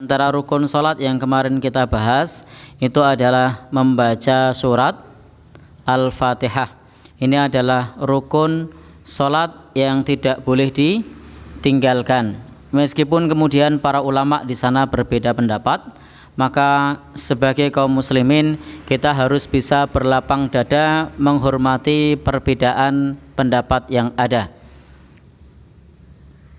Antara rukun sholat yang kemarin kita bahas itu adalah membaca surat Al-Fatihah. Ini adalah rukun sholat yang tidak boleh ditinggalkan. Meskipun kemudian para ulama di sana berbeda pendapat, maka sebagai kaum muslimin kita harus bisa berlapang dada menghormati perbedaan pendapat yang ada.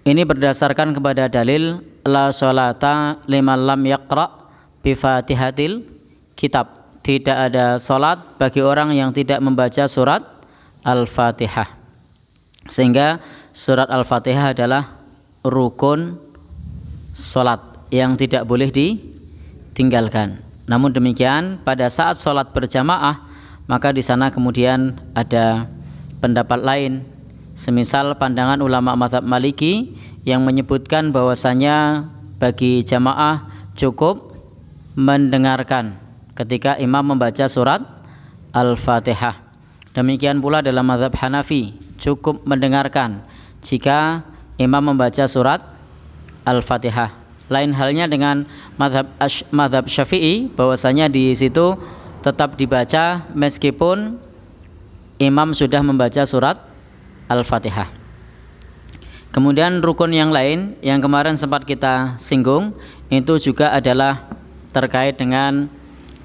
Ini berdasarkan kepada dalil la sholata liman lam yaqra bi fatihatil kitab. Tidak ada salat bagi orang yang tidak membaca surat Al-Fatihah. Sehingga surat Al-Fatihah adalah rukun salat yang tidak boleh ditinggalkan. Namun demikian pada saat salat berjamaah maka di sana kemudian ada pendapat lain. Semisal pandangan ulama mazhab Maliki yang menyebutkan bahwasanya bagi jamaah cukup mendengarkan ketika imam membaca surat Al-Fatihah. Demikian pula dalam mazhab Hanafi cukup mendengarkan jika imam membaca surat Al-Fatihah. Lain halnya dengan mazhab Syafi'i, bahwasanya di situ tetap dibaca meskipun imam sudah membaca surat Al-Fatihah. Kemudian rukun yang lain yang kemarin sempat kita singgung itu juga adalah terkait dengan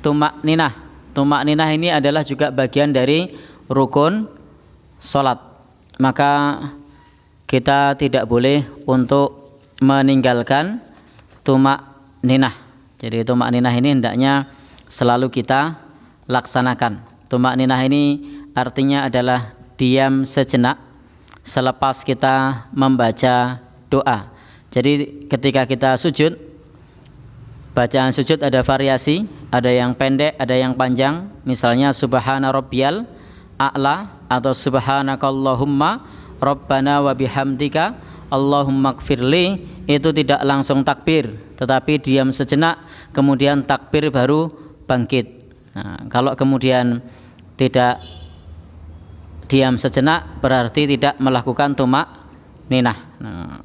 tumak ninah. Tumak ninah ini adalah juga bagian dari rukun sholat. Maka kita tidak boleh untuk meninggalkan tumak ninah. Jadi tumak ninah ini hendaknya selalu kita laksanakan. Tumak ninah ini artinya adalah diam sejenak selepas kita membaca doa. Jadi ketika kita sujud, bacaan sujud ada variasi, ada yang pendek, ada yang panjang. Misalnya subhana rabbiyal a'la atau subhanakallahumma rabbana wa bihamdika Allahumma gfirli, itu tidak langsung takbir, tetapi diam sejenak kemudian takbir baru bangkit. Nah, kalau kemudian tidak diam sejenak berarti tidak melakukan tumak ninah. Nah,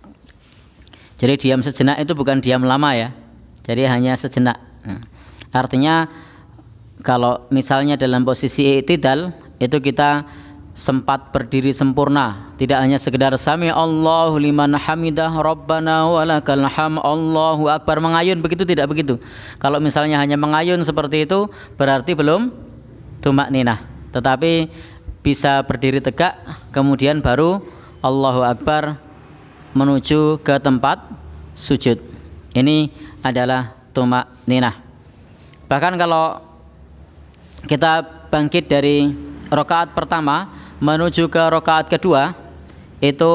jadi diam sejenak itu bukan diam lama ya. Jadi hanya sejenak. Artinya kalau misalnya dalam posisi i'tidal itu kita sempat berdiri sempurna, tidak hanya sekedar sami Allahu liman hamidah rabbana walakal ham Allahu akbar mengayun, begitu tidak begitu. Kalau misalnya hanya mengayun seperti itu berarti belum tumak ninah. Tetapi bisa berdiri tegak kemudian baru Allahu akbar menuju ke tempat sujud. Ini adalah tumak ninah. Bahkan kalau kita bangkit dari rakaat pertama menuju ke rakaat kedua, itu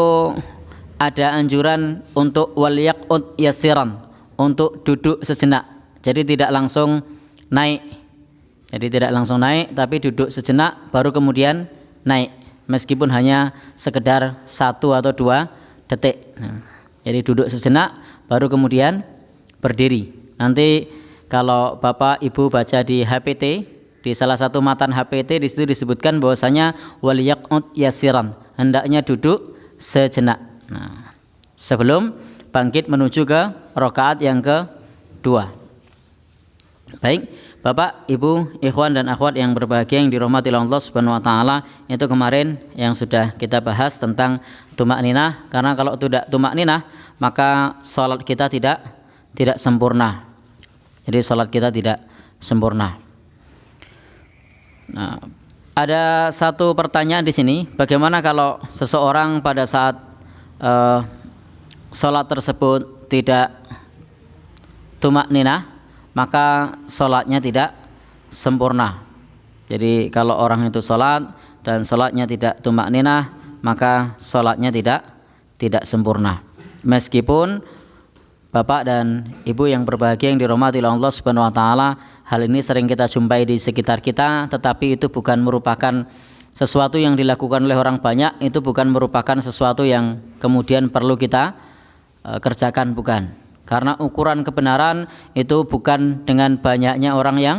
ada anjuran untuk waliyaqut yasiran, untuk duduk sejenak. Jadi tidak langsung naik. Jadi tidak langsung naik tapi duduk sejenak baru kemudian naik, meskipun hanya sekedar 1 atau 2 detik. Jadi duduk sejenak baru kemudian berdiri. Nanti kalau Bapak Ibu baca di HPT, di salah satu matan HPT di situ disebutkan bahwasanya waliyaqut yasiran, hendaknya duduk sejenak. Nah, sebelum bangkit menuju ke rakaat yang kedua. Baik, Bapak, Ibu, ikhwan dan akhwat yang berbahagia yang dirahmati Allah Subhanahu wa taala, itu kemarin yang sudah kita bahas tentang tumak ninah. Karena kalau tidak tumak ninah, maka salat kita tidak sempurna. Jadi salat kita tidak sempurna. Nah, ada satu pertanyaan di sini, bagaimana kalau seseorang pada saat salat tersebut tidak tumak ninah, maka sholatnya tidak sempurna. Jadi kalau orang itu sholat dan sholatnya tidak tumak ninah, maka sholatnya tidak sempurna. Meskipun Bapak dan Ibu yang berbahagia yang dirahmati Allah Subhanahu wa taala, hal ini sering kita jumpai di sekitar kita, tetapi itu bukan merupakan sesuatu yang dilakukan oleh orang banyak, itu bukan merupakan sesuatu yang kemudian perlu kita kerjakan, bukan. Karena ukuran kebenaran itu bukan dengan banyaknya orang yang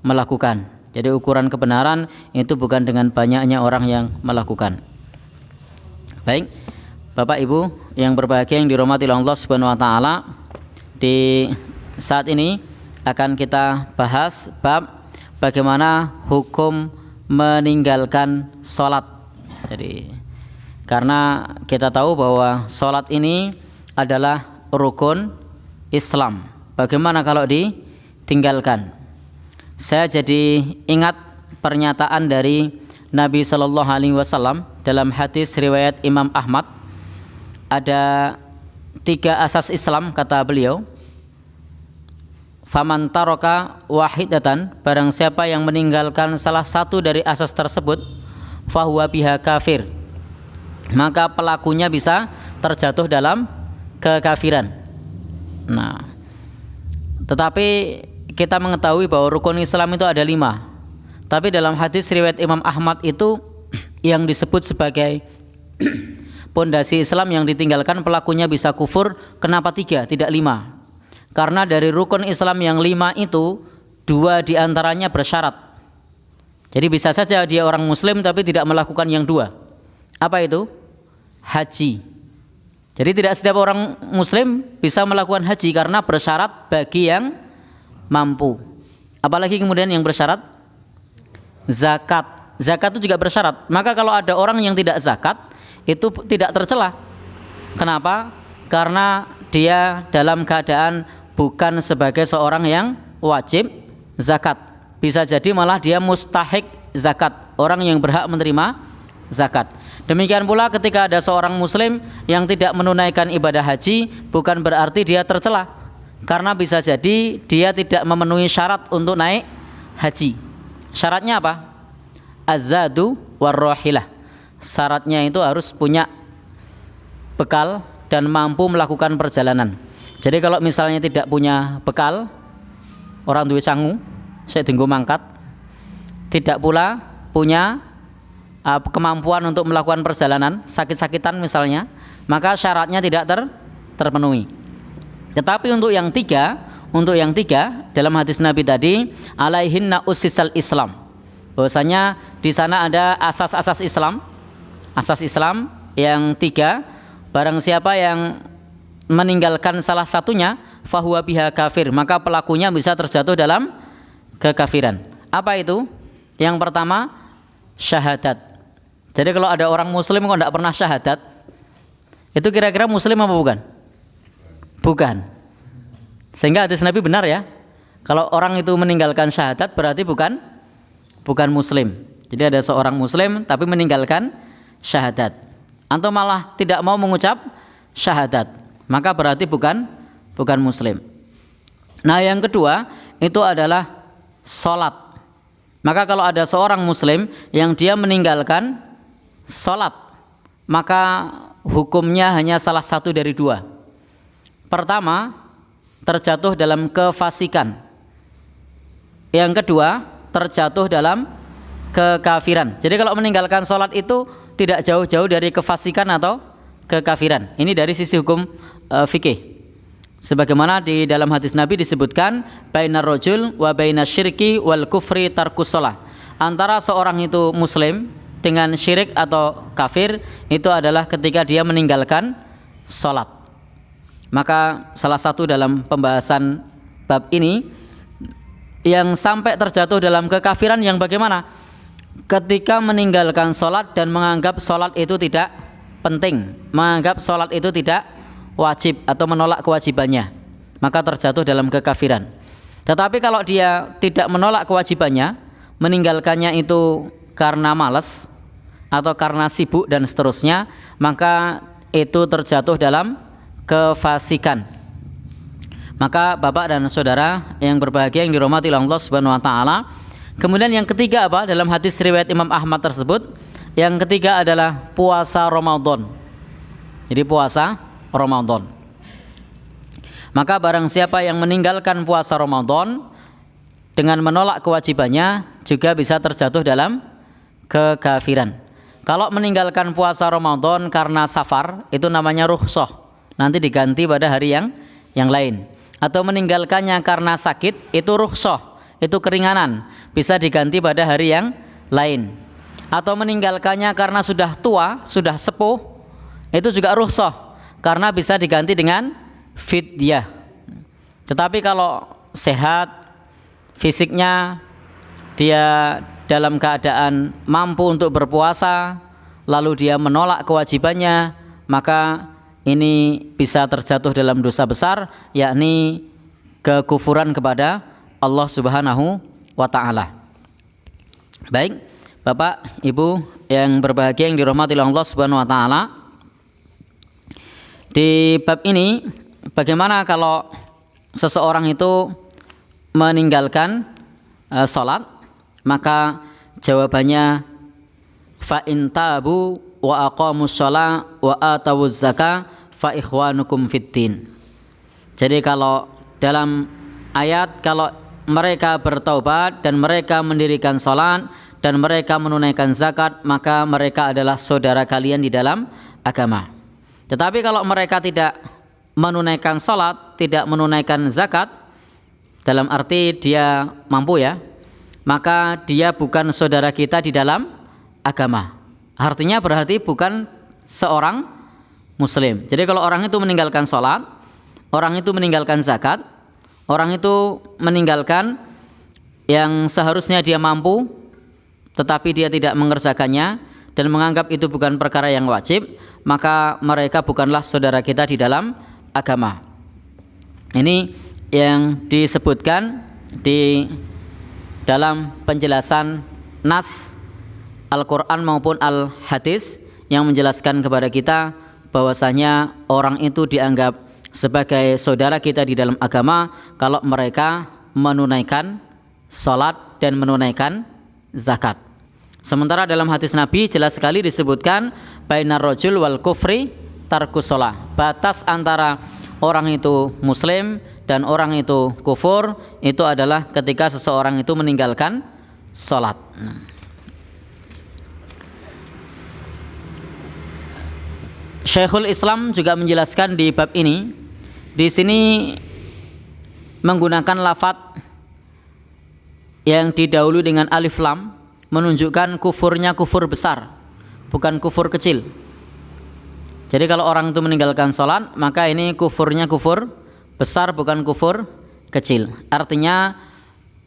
melakukan. Jadi ukuran kebenaran itu bukan dengan banyaknya orang yang melakukan. Baik, Bapak Ibu yang berbahagia yang dirahmati Allah Subhanahu wa taala, di saat ini akan kita bahas bab bagaimana hukum meninggalkan sholat. Jadi karena kita tahu bahwa sholat ini adalah rukun Islam. Bagaimana kalau ditinggalkan? Saya jadi ingat pernyataan dari Nabi Shallallahu Alaihi Wasallam dalam hadis riwayat Imam Ahmad. Ada 3 asas Islam, kata beliau. Faman taraka wahidatan, barang siapa yang meninggalkan salah satu dari asas tersebut, fahuwa biha kafir, maka pelakunya bisa terjatuh dalam kekafiran. Nah, tetapi kita mengetahui bahwa rukun Islam itu ada 5. Tapi dalam hadis riwayat Imam Ahmad itu yang disebut sebagai pondasi Islam yang ditinggalkan pelakunya bisa kufur. Kenapa 3, tidak 5? Karena dari rukun Islam yang 5 itu 2 diantaranya bersyarat. Jadi bisa saja dia orang muslim tapi tidak melakukan yang 2. Apa itu? Haji. Jadi tidak setiap orang muslim bisa melakukan haji karena bersyarat bagi yang mampu. Apalagi kemudian yang bersyarat zakat. Zakat itu juga bersyarat. Maka kalau ada orang yang tidak zakat, itu tidak tercela. Kenapa? Karena dia dalam keadaan bukan sebagai seorang yang wajib zakat. Bisa jadi malah dia mustahik zakat, orang yang berhak menerima zakat. Demikian pula ketika ada seorang muslim yang tidak menunaikan ibadah haji, bukan berarti dia tercela, karena bisa jadi dia tidak memenuhi syarat untuk naik haji. Syaratnya apa? Az-zadu war-rahilah. Syaratnya itu harus punya bekal dan mampu melakukan perjalanan. Jadi kalau misalnya tidak punya bekal, orang duwe sangu, saya tunggu mangkat, tidak pula punya kemampuan untuk melakukan perjalanan, sakit-sakitan misalnya, maka syaratnya tidak terpenuhi. Tetapi untuk yang tiga dalam hadis Nabi tadi, alaihinna ussisal Islam, bahwasanya di sana ada asas-asas Islam. Asas Islam yang 3, barang siapa yang meninggalkan salah satunya, fahuwa biha kafir, maka pelakunya bisa terjatuh dalam kekafiran. Apa itu? Yang pertama, syahadat. Jadi kalau ada orang muslim kok tidak pernah syahadat, itu kira-kira muslim apa bukan? Bukan. Sehingga hadis Nabi benar ya, kalau orang itu meninggalkan syahadat berarti bukan muslim. Jadi ada seorang muslim tapi meninggalkan syahadat, atau malah tidak mau mengucap syahadat, maka berarti bukan muslim. Nah, yang kedua itu adalah sholat. Maka kalau ada seorang muslim yang dia meninggalkan sholat, maka hukumnya hanya salah satu dari 2. Pertama, terjatuh dalam kefasikan. Yang kedua, terjatuh dalam kekafiran. Jadi kalau meninggalkan sholat itu tidak jauh-jauh dari kefasikan atau kekafiran. Ini dari sisi hukum fikih. Sebagaimana di dalam hadis Nabi disebutkan, bainar rajul wa bainasyirki wal kufri tarkus shalah. Antara seorang itu muslim dengan syirik atau kafir itu adalah ketika dia meninggalkan sholat. Maka salah satu dalam pembahasan bab ini yang sampai terjatuh dalam kekafiran yang bagaimana? Ketika meninggalkan sholat dan menganggap sholat itu tidak penting, menganggap sholat itu tidak wajib atau menolak kewajibannya, maka terjatuh dalam kekafiran. Tetapi kalau dia tidak menolak kewajibannya, meninggalkannya itu karena malas atau karena sibuk dan seterusnya, maka itu terjatuh dalam kefasikan. Maka Bapak dan Saudara yang berbahagia yang dirahmati Allah Subhanahu wa taala, kemudian yang ketiga apa? Dalam hadis riwayat Imam Ahmad tersebut, yang ketiga adalah puasa Ramadan. Jadi puasa Ramadan. Maka barang siapa yang meninggalkan puasa Ramadan dengan menolak kewajibannya juga bisa terjatuh dalam kekafiran. Kalau meninggalkan puasa Ramadan karena safar, itu namanya rukhsah, nanti diganti pada hari yang lain. Atau meninggalkannya karena sakit, itu rukhsah, itu keringanan, bisa diganti pada hari yang lain. Atau meninggalkannya karena sudah tua, sudah sepuh, itu juga rukhsah, karena bisa diganti dengan fidyah. Tetapi kalau sehat fisiknya, dia dalam keadaan mampu untuk berpuasa, lalu dia menolak kewajibannya, maka ini bisa terjatuh dalam dosa besar, yakni kekufuran kepada Allah Subhanahu wa ta'ala. Baik, Bapak, Ibu yang berbahagia yang dirahmati oleh Allah Subhanahu wa ta'ala, di bab ini bagaimana kalau seseorang itu meninggalkan sholat, maka jawabannya fa in tabu wa aqamus shalah wa atawuz zakah fa ikhwanukum fiddin. Jadi kalau dalam ayat, kalau mereka bertaubat dan mereka mendirikan sholat dan mereka menunaikan zakat, maka mereka adalah saudara kalian di dalam agama. Tetapi kalau mereka tidak menunaikan sholat, tidak menunaikan zakat, dalam arti dia mampu ya, maka dia bukan saudara kita di dalam agama. Artinya berarti bukan seorang muslim. Jadi kalau orang itu meninggalkan sholat, orang itu meninggalkan zakat, orang itu meninggalkan yang seharusnya dia mampu, tetapi dia tidak mengerjakannya dan menganggap itu bukan perkara yang wajib, maka mereka bukanlah saudara kita di dalam agama. Ini yang disebutkan di dalam penjelasan nas Al-Quran maupun Al-Hadis yang menjelaskan kepada kita bahwasanya orang itu dianggap sebagai saudara kita di dalam agama kalau mereka menunaikan sholat dan menunaikan zakat. Sementara dalam hadis Nabi jelas sekali disebutkan bainar rajul wal kufri tarkus sholah. Batas antara orang itu muslim dan orang itu kufur itu adalah ketika seseorang itu meninggalkan sholat. Syekhul Islam juga menjelaskan di bab ini, di sini menggunakan lafadz yang didahului dengan alif lam, menunjukkan kufurnya kufur besar, bukan kufur kecil. Jadi kalau orang itu meninggalkan sholat, maka ini kufurnya kufur besar, bukan kufur kecil. Artinya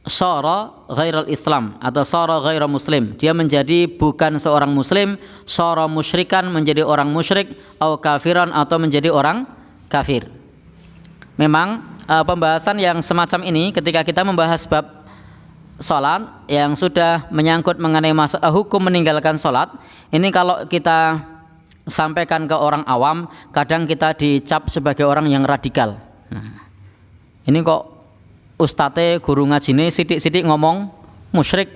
syara ghairal Islam atau syara ghairal muslim, dia menjadi bukan seorang muslim, syara musyrikan menjadi orang musyrik, atau kafiran atau menjadi orang kafir. Memang pembahasan yang semacam ini ketika kita membahas bab sholat yang sudah menyangkut mengenai masalah hukum meninggalkan sholat, ini kalau kita sampaikan ke orang awam, kadang kita dicap sebagai orang yang radikal. Nah, ini kok ustadz guru ngajine sidik-sidik ngomong musyrik,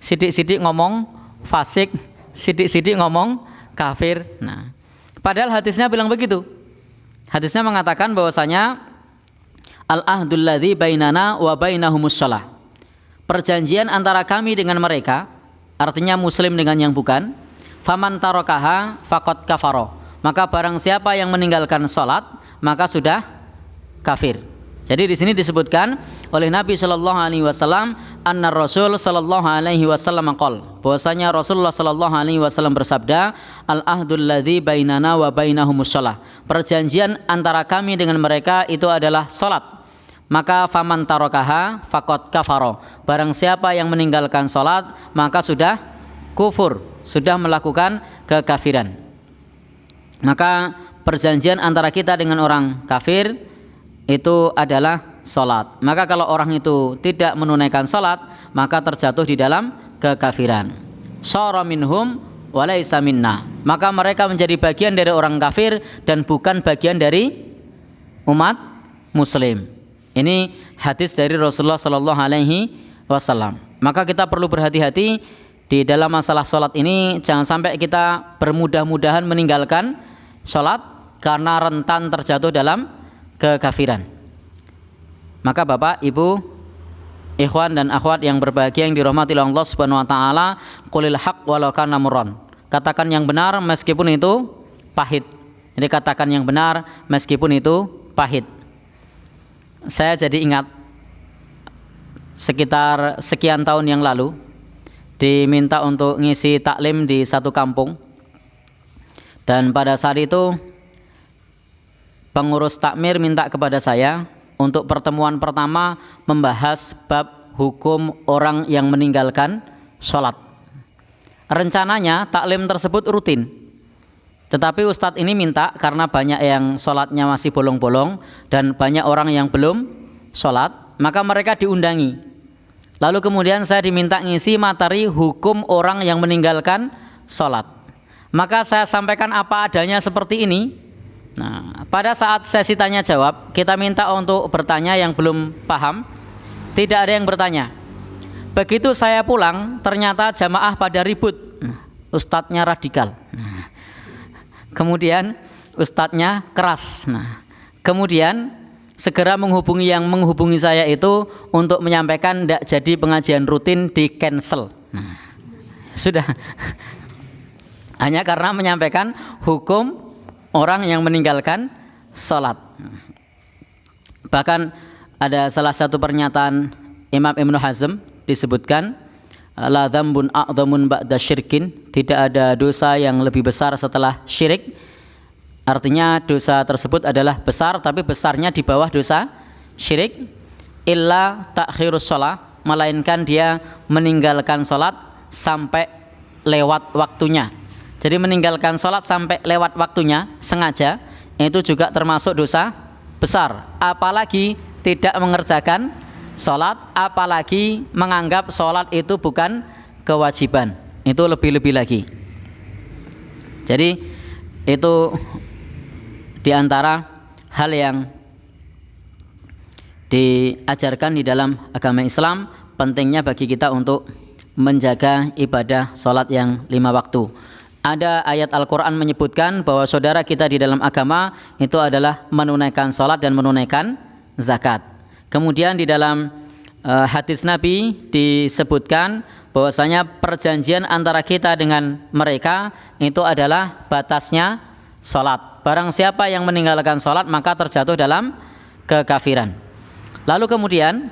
sidik-sidik ngomong fasik, sidik-sidik ngomong kafir. Nah, padahal hadisnya bilang begitu. Hadisnya mengatakan bahwasanya al-ahdul ladzi bainana wa bainahumus shalah. Perjanjian antara kami dengan mereka, artinya muslim dengan yang bukan, faman tarakaha faqad kafara. Maka barang siapa yang meninggalkan salat, maka sudah kafir. Jadi di sini disebutkan oleh Nabi sallallahu alaihi wasallam, anna Rasul sallallahu alaihi wasallam qol, bahwasanya Rasulullah sallallahu alaihi wasallam bersabda, al-ahdul ladzi bainana wa bainahumus shalah. Perjanjian antara kami dengan mereka itu adalah salat. Maka faman tarakaha faqad kafara. Barang siapa yang meninggalkan salat, maka sudah kufur, sudah melakukan kekafiran. Maka perjanjian antara kita dengan orang kafir itu adalah salat. Maka kalau orang itu tidak menunaikan salat, maka terjatuh di dalam kekafiran. Syara minhum wa laisa minna. Maka mereka menjadi bagian dari orang kafir dan bukan bagian dari umat muslim. Ini hadis dari Rasulullah sallallahu alaihi wasallam. Maka kita perlu berhati-hati di dalam masalah salat ini, jangan sampai kita bermudah-mudahan meninggalkan salat karena rentan terjatuh dalam kekafiran. Maka Bapak, Ibu, ikhwan dan akhwat yang berbahagia yang dirahmati oleh Allah Subhanahu wa taala, qulil haq walau kana murran. Katakan yang benar meskipun itu pahit. Jadi katakan yang benar meskipun itu pahit. Saya jadi ingat sekitar sekian tahun yang lalu diminta untuk ngisi taklim di satu kampung, dan pada saat itu pengurus takmir minta kepada saya untuk pertemuan pertama membahas bab hukum orang yang meninggalkan sholat. Rencananya taklim tersebut rutin, tetapi Ustadz ini minta karena banyak yang sholatnya masih bolong-bolong dan banyak orang yang belum sholat, maka mereka diundangi. Lalu kemudian saya diminta ngisi materi hukum orang yang meninggalkan sholat. Maka saya sampaikan apa adanya seperti ini. Nah, pada saat sesi tanya jawab, kita minta untuk bertanya yang belum paham. Tidak ada yang bertanya. Begitu saya pulang, ternyata jamaah pada ribut. Ustadznya radikal. Kemudian ustadznya keras. Kemudian segera menghubungi yang menghubungi saya itu untuk menyampaikan tidak jadi pengajian rutin, di cancel. Sudah. Hanya karena menyampaikan hukum orang yang meninggalkan sholat. Bahkan ada salah satu pernyataan Imam Ibnu Hazm disebutkan, la dzambun a'dzamun ba'da syirkin, tidak ada dosa yang lebih besar setelah syirik. Artinya dosa tersebut adalah besar, tapi besarnya di bawah dosa syirik. Illa ta'khirus shalah, melainkan dia meninggalkan sholat sampai lewat waktunya. Jadi meninggalkan sholat sampai lewat waktunya sengaja, itu juga termasuk dosa besar. Apalagi tidak mengerjakan sholat, apalagi menganggap sholat itu bukan kewajiban, itu lebih-lebih lagi. Jadi itu diantara hal yang diajarkan di dalam agama Islam, pentingnya bagi kita untuk menjaga ibadah sholat yang 5 waktu. Ada ayat Al-Quran menyebutkan bahwa saudara kita di dalam agama itu adalah menunaikan sholat dan menunaikan zakat. Kemudian di dalam hadis Nabi disebutkan bahwasanya perjanjian antara kita dengan mereka itu adalah batasnya sholat. Barang siapa yang meninggalkan sholat maka terjatuh dalam kekafiran. Lalu kemudian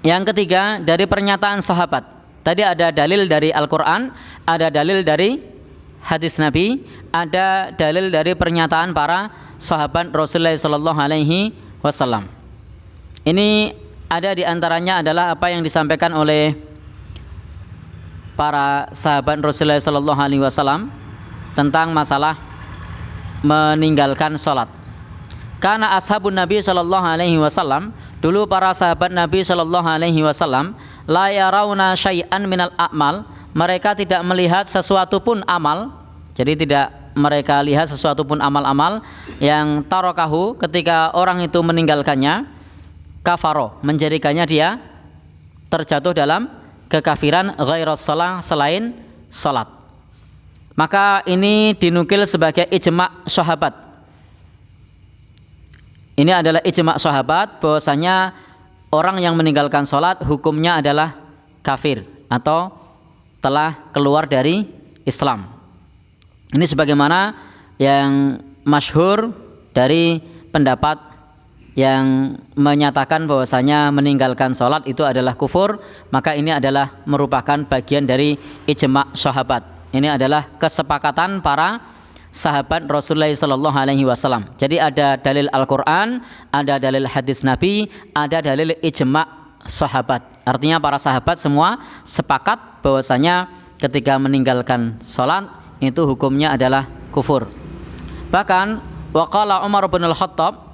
yang ketiga dari pernyataan sahabat. Tadi ada dalil dari Al-Quran, ada dalil dari hadis Nabi, ada dalil dari pernyataan para sahabat Rasulullah SAW. Ini ada di antaranya adalah apa yang disampaikan oleh para sahabat Rasulullah SAW tentang masalah meninggalkan sholat. Karena ashabun Nabi SAW, dulu para sahabat Nabi SAW, la yarawna syai'an minal a'mal, mereka tidak melihat sesuatu pun amal. Jadi tidak mereka lihat sesuatu pun amal-amal yang tarokahu, ketika orang itu meninggalkannya, kafaro, menjadikannya dia terjatuh dalam kekafiran, ghairas shalah, selain salat. Maka ini dinukil sebagai ijma' sahabat. Ini adalah ijma' sahabat bahwasanya orang yang meninggalkan salat hukumnya adalah kafir atau telah keluar dari Islam. Ini sebagaimana yang masyhur dari pendapat yang menyatakan bahwasanya meninggalkan sholat itu adalah kufur, maka ini adalah merupakan bagian dari ijma' sahabat. Ini adalah kesepakatan para sahabat Rasulullah SAW. Jadi ada dalil Al-Quran, ada dalil hadis Nabi, ada dalil ijma' sahabat. Artinya para sahabat semua sepakat bahwasanya ketika meninggalkan sholat itu hukumnya adalah kufur. Bahkan waqala Umar bin Al-Khattab,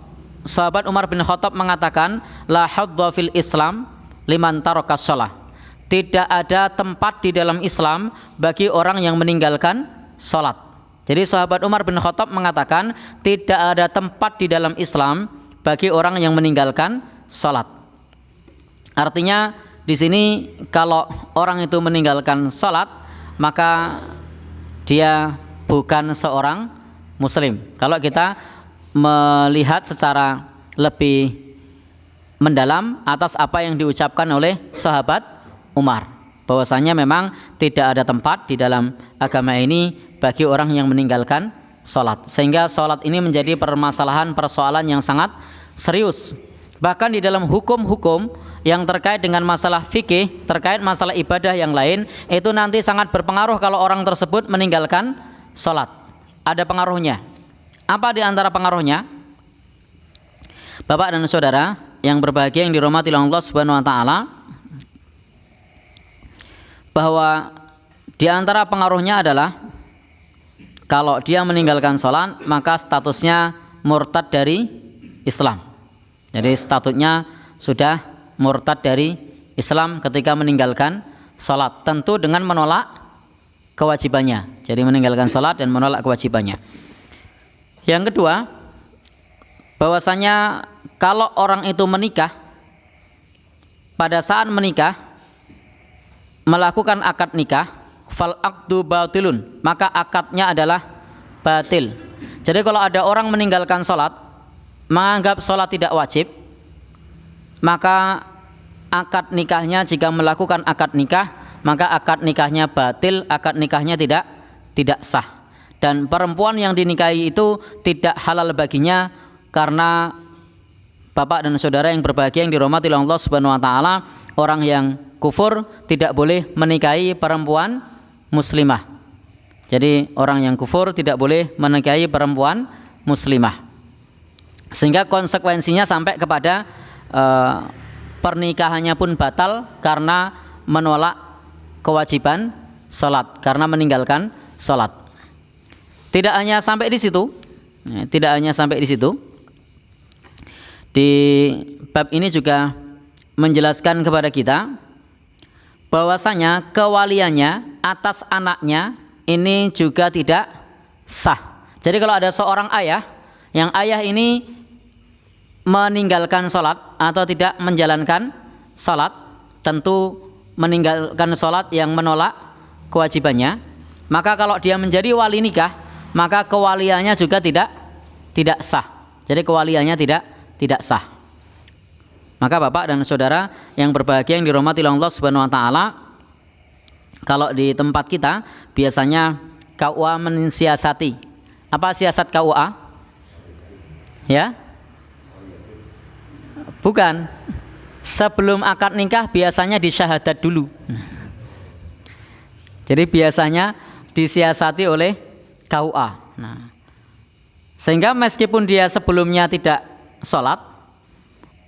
sahabat Umar bin Khattab mengatakan, la hadza fil Islam liman taraka shalah. Tidak ada tempat di dalam Islam bagi orang yang meninggalkan salat. Jadi sahabat Umar bin Khattab mengatakan tidak ada tempat di dalam Islam bagi orang yang meninggalkan salat. Artinya di sini kalau orang itu meninggalkan salat maka dia bukan seorang muslim. Kalau kita melihat secara lebih mendalam atas apa yang diucapkan oleh sahabat Umar, bahwasanya memang tidak ada tempat di dalam agama ini bagi orang yang meninggalkan sholat, sehingga sholat ini menjadi persoalan yang sangat serius. Bahkan di dalam hukum-hukum yang terkait dengan masalah fikih, terkait masalah ibadah yang lain, itu nanti sangat berpengaruh kalau orang tersebut meninggalkan sholat. Ada pengaruhnya. Apa di antara pengaruhnya? Bapak dan saudara yang berbahagia yang dirahmati oleh Allah Subhanahu wa taala, bahwa di antara pengaruhnya adalah kalau dia meninggalkan sholat maka statusnya murtad dari Islam. Jadi statusnya sudah murtad dari Islam ketika meninggalkan sholat, tentu dengan menolak kewajibannya. Jadi meninggalkan sholat dan menolak kewajibannya. Yang kedua, bahwasanya kalau orang itu menikah, pada saat menikah melakukan akad nikah, fal aqdu batilun, maka akadnya adalah batil. Jadi kalau ada orang meninggalkan sholat, menganggap sholat tidak wajib, maka akad nikahnya, jika melakukan akad nikah, maka akad nikahnya batil, akad nikahnya tidak sah. Dan perempuan yang dinikahi itu tidak halal baginya, karena bapak dan saudara yang berbahagia yang dirahmati oleh Allah Subhanahu wa taala, orang yang kufur tidak boleh menikahi perempuan muslimah. Jadi orang yang kufur tidak boleh menikahi perempuan muslimah. Sehingga konsekuensinya sampai kepada pernikahannya pun batal karena menolak kewajiban sholat, karena meninggalkan sholat. Tidak hanya sampai di situ, di bab ini juga menjelaskan kepada kita bahwasanya kewaliannya atas anaknya ini juga tidak sah. Jadi kalau ada seorang ayah, yang ayah ini meninggalkan sholat atau tidak menjalankan sholat, tentu meninggalkan sholat yang menolak kewajibannya, maka kalau dia menjadi wali nikah, maka kewaliannya juga tidak sah. Jadi kewaliannya tidak sah. Maka bapak dan saudara yang berbahagia yang dirahmati oleh Allah Subhanahu wa taala, kalau di tempat kita biasanya KUA mensiasati. Apa siasat KUA? Ya? Bukan. Sebelum akad nikah biasanya disyahadat dulu. Jadi biasanya disiasati oleh KUA. Nah, sehingga meskipun dia sebelumnya tidak sholat,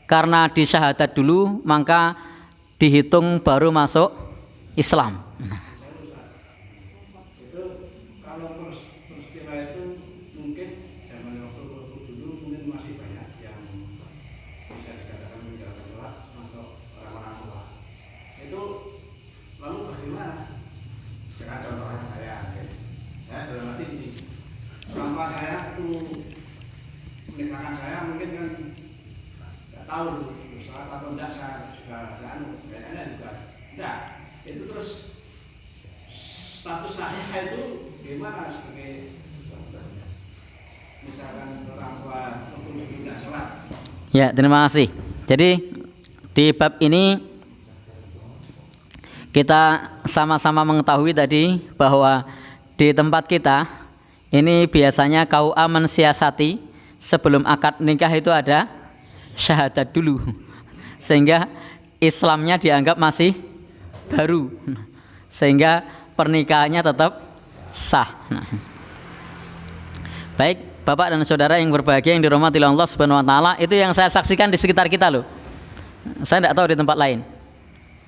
karena disyahadat dulu maka dihitung baru masuk Islam. Itu kalau peristiwa itu mungkin zaman waktu dulu mungkin masih banyak yang bisa dikatakan meninggalkan sholat untuk orang-orang tua. Itu lalu bagaimana? Jangan contohnya saya dalam hati ini, orang tua saya itu menikahkan saya mungkin kan nggak tahu sholat atau enggak, saya juga kayaknya juga enggak. Itu terus status saya itu gimana sebagai misalkan orang tua ataupun tidak sholat? Ya, terima kasih. Jadi di bab ini kita sama-sama mengetahui tadi bahwa di tempat kita ini biasanya KUA mensiasati sebelum akad nikah itu ada syahadat dulu, sehingga Islamnya dianggap masih baru, sehingga pernikahannya tetap sah. Baik bapak dan saudara yang berbahagia yang dirahmati Allah Subhanahu wa taala, itu yang saya saksikan di sekitar kita loh. Saya tidak tahu di tempat lain.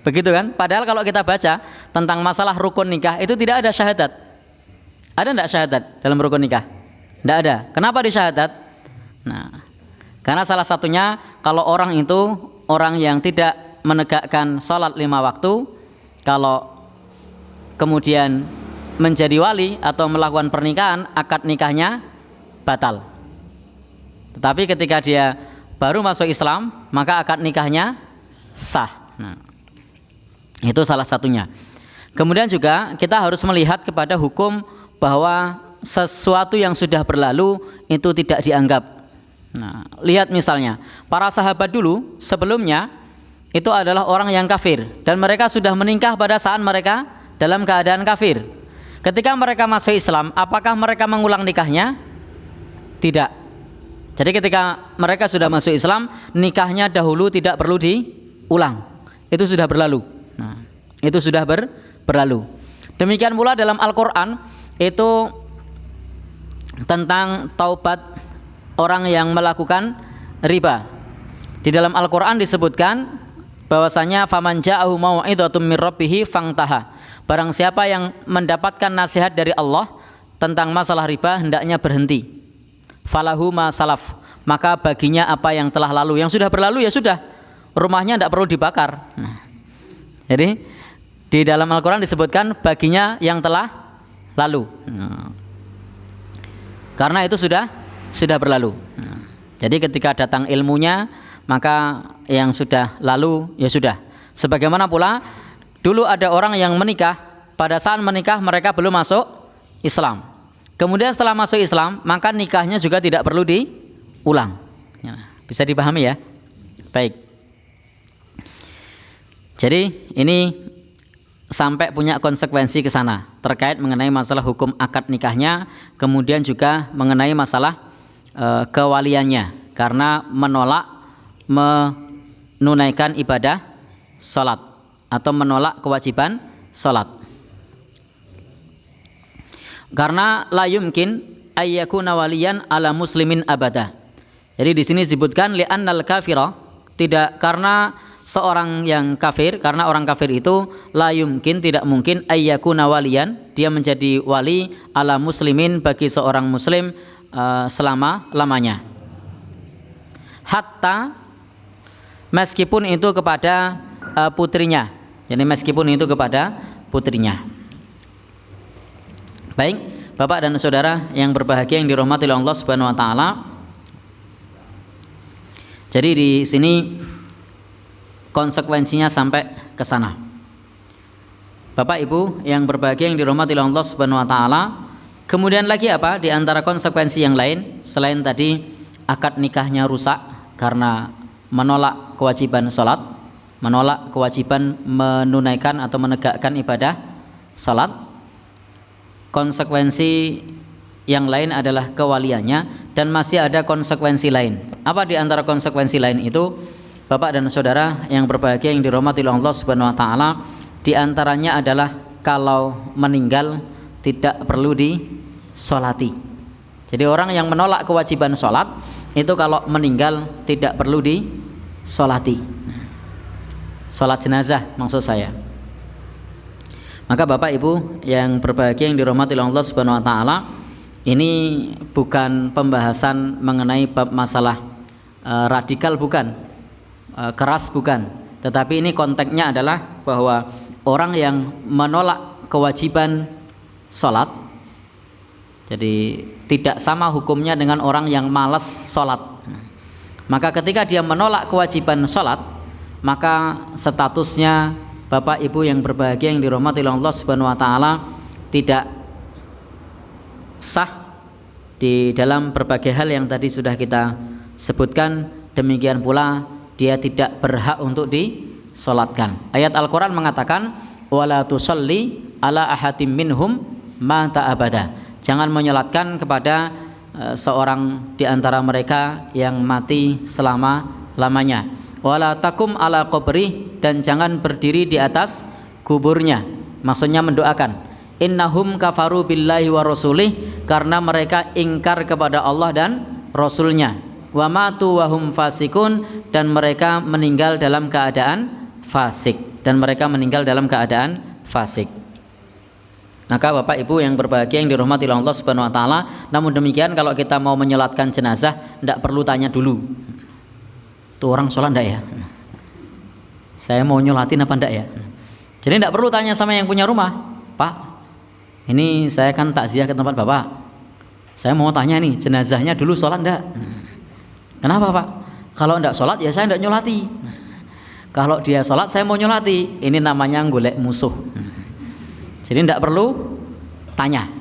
Begitu kan? Padahal kalau kita baca tentang masalah rukun nikah itu tidak ada syahadat. Ada enggak syahadat dalam rukun nikah? Tidak ada. Kenapa disyahadat? Nah, karena salah satunya kalau orang itu orang yang tidak menegakkan sholat 5 waktu, kalau kemudian menjadi wali atau melakukan pernikahan, akad nikahnya batal. Tetapi ketika dia baru masuk Islam, maka akad nikahnya sah. Nah, itu salah satunya. Kemudian juga kita harus melihat kepada hukum bahwa sesuatu yang sudah berlalu itu tidak dianggap. Nah, lihat misalnya para sahabat dulu sebelumnya itu adalah orang yang kafir dan mereka sudah menikah pada saat mereka dalam keadaan kafir. Ketika mereka masuk Islam, apakah mereka mengulang nikahnya? Tidak. Jadi ketika mereka sudah masuk Islam, nikahnya dahulu tidak perlu diulang. Itu sudah berlalu. Nah, itu sudah berlalu. Demikian pula dalam Al-Qur'an itu tentang taubat orang yang melakukan riba. Di dalam Al-Quran disebutkan bahwasanya faman ja'ahu mau'idhatum mir rabbih fangtaha. Barang siapa yang mendapatkan nasihat dari Allah tentang masalah riba hendaknya berhenti. Falahu ma salaf, maka baginya apa yang telah lalu. Yang sudah berlalu ya sudah, rumahnya tidak perlu dibakar. Jadi di dalam Al-Quran disebutkan baginya yang telah lalu. Karena itu sudah berlalu. Jadi ketika datang ilmunya, maka yang sudah lalu ya sudah. Sebagaimana pula dulu ada orang yang menikah, pada saat menikah mereka belum masuk Islam. Kemudian setelah masuk Islam, maka nikahnya juga tidak perlu diulang. Bisa dipahami ya? Baik. Jadi ini sampai punya konsekuensi ke sana terkait mengenai masalah hukum akad nikahnya, kemudian juga mengenai masalah kewaliannya karena menolak menunaikan ibadah sholat atau menolak kewajiban sholat. Karena la yumkin ayyakuna waliyan ala muslimin abada. Jadi di sini disebutkan li'annal kafira, tidak karena seorang yang kafir, karena orang kafir itu la yumkin, tidak mungkin ayyakuna waliyan, dia menjadi wali ala muslimin bagi seorang muslim selama-lamanya. Hatta meskipun itu kepada putrinya. Jadi meskipun itu kepada putrinya. Baik, Bapak dan Saudara yang berbahagia yang dirahmati oleh Allah Subhanahu wa taala. Jadi di sini konsekuensinya sampai ke sana. Bapak Ibu yang berbahagia yang dirahmati oleh Allah Subhanahu wa taala. Kemudian lagi apa? Di antara konsekuensi yang lain selain tadi akad nikahnya rusak karena menolak kewajiban sholat, menolak kewajiban menunaikan atau menegakkan ibadah sholat. Konsekuensi yang lain adalah kewaliannya, dan masih ada konsekuensi lain. Apa di antara konsekuensi lain itu? Bapak dan Saudara yang berbahagia yang dirahmati oleh Allah Subhanahu wa taala, di antaranya adalah kalau meninggal tidak perlu disolati. Jadi orang yang menolak kewajiban sholat itu kalau meninggal tidak perlu disolati. Sholat jenazah maksud saya. Maka Bapak Ibu yang berbahagia yang dirahmati oleh Allah Subhanahu wa taala, ini bukan pembahasan mengenai bab masalah radikal, bukan, keras bukan, tetapi ini konteksnya adalah bahwa orang yang menolak kewajiban sholat, jadi tidak sama hukumnya dengan orang yang malas sholat. Maka ketika dia menolak kewajiban sholat, maka statusnya Bapak Ibu yang berbahagia yang dirahmati oleh Allah Subhanahu wa taala tidak sah di dalam berbagai hal yang tadi sudah kita sebutkan. Demikian pula dia tidak berhak untuk disolatkan. Ayat Al-Quran mengatakan wala tusalli ala ahadim minhum mata abada. Jangan menyolatkan kepada seorang di antara mereka yang mati selama-lamanya. Wala takum ala qabri, dan jangan berdiri di atas kuburnya. Maksudnya mendoakan. Innahum kafaru billahi wa rasulih, karena mereka ingkar kepada Allah dan Rasulnya. Wa matu wa hum fasikun, dan mereka meninggal dalam keadaan fasik. Maka Bapak Ibu yang berbahagia yang dirahmati oleh Allah Subhanahu wa taala, namun demikian kalau kita mau menyolatkan jenazah tidak perlu tanya dulu, tuh orang sholat enggak ya? Saya mau nyolatin apa enggak ya? Jadi tidak perlu tanya sama yang punya rumah. Pak, ini saya kan takziah ke tempat Bapak, saya mau tanya nih, jenazahnya dulu sholat enggak? Kenapa Pak? Kalau enggak sholat ya saya enggak nyolati. Kalau dia sholat saya mau nyolati. Ini namanya golek musuh. Jadi tidak perlu tanya.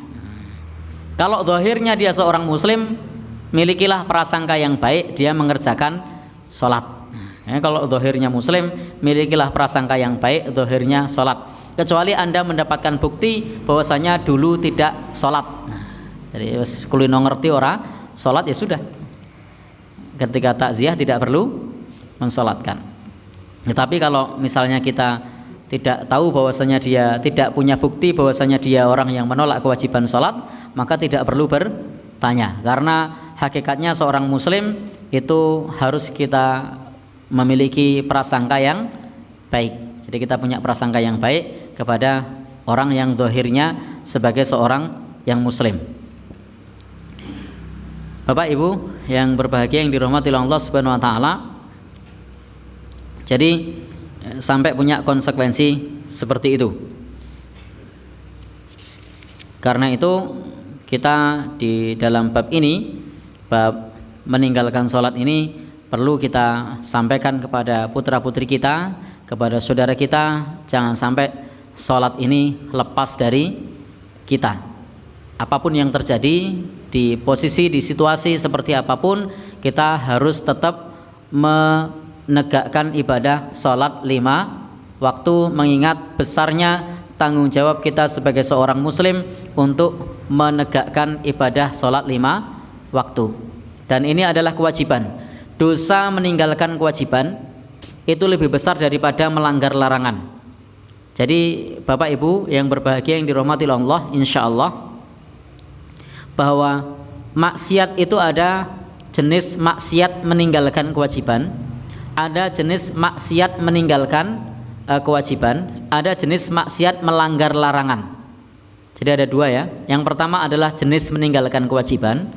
Kalau zahirnya dia seorang muslim, milikilah prasangka yang baik, dia mengerjakan sholat. Kalau zahirnya muslim, milikilah prasangka yang baik, zahirnya sholat. Kecuali Anda mendapatkan bukti bahwasanya dulu tidak sholat. Jadi kulino ngerti ora sholat ya sudah. Ketika takziah tidak perlu mensolatkan. Tetapi kalau misalnya kita tidak tahu bahwasanya dia tidak punya bukti bahwasanya dia orang yang menolak kewajiban sholat, maka tidak perlu bertanya. Karena hakikatnya seorang muslim itu harus kita memiliki prasangka yang baik. Jadi kita punya prasangka yang baik kepada orang yang zahirnya sebagai seorang yang muslim. Bapak Ibu yang berbahagia yang dirahmati Allah Subhanahu wa taala. Jadi sampai punya konsekuensi seperti itu. Karena itu kita di dalam bab ini, bab meninggalkan sholat ini, perlu kita sampaikan kepada putra-putri kita, kepada saudara kita, jangan sampai sholat ini lepas dari kita. Apapun yang terjadi, di posisi, di situasi seperti apapun, kita harus tetap menegakkan ibadah sholat 5 waktu, mengingat besarnya tanggung jawab kita sebagai seorang muslim untuk menegakkan ibadah sholat 5 waktu. Dan ini adalah kewajiban. Dosa meninggalkan kewajiban itu lebih besar daripada melanggar larangan. Jadi Bapak Ibu yang berbahagia yang dirahmati Allah, insya Allah bahwa maksiat itu ada jenis maksiat meninggalkan kewajiban, ada jenis maksiat meninggalkan kewajiban, ada jenis maksiat melanggar larangan. Jadi ada dua ya. Yang pertama adalah jenis meninggalkan kewajiban,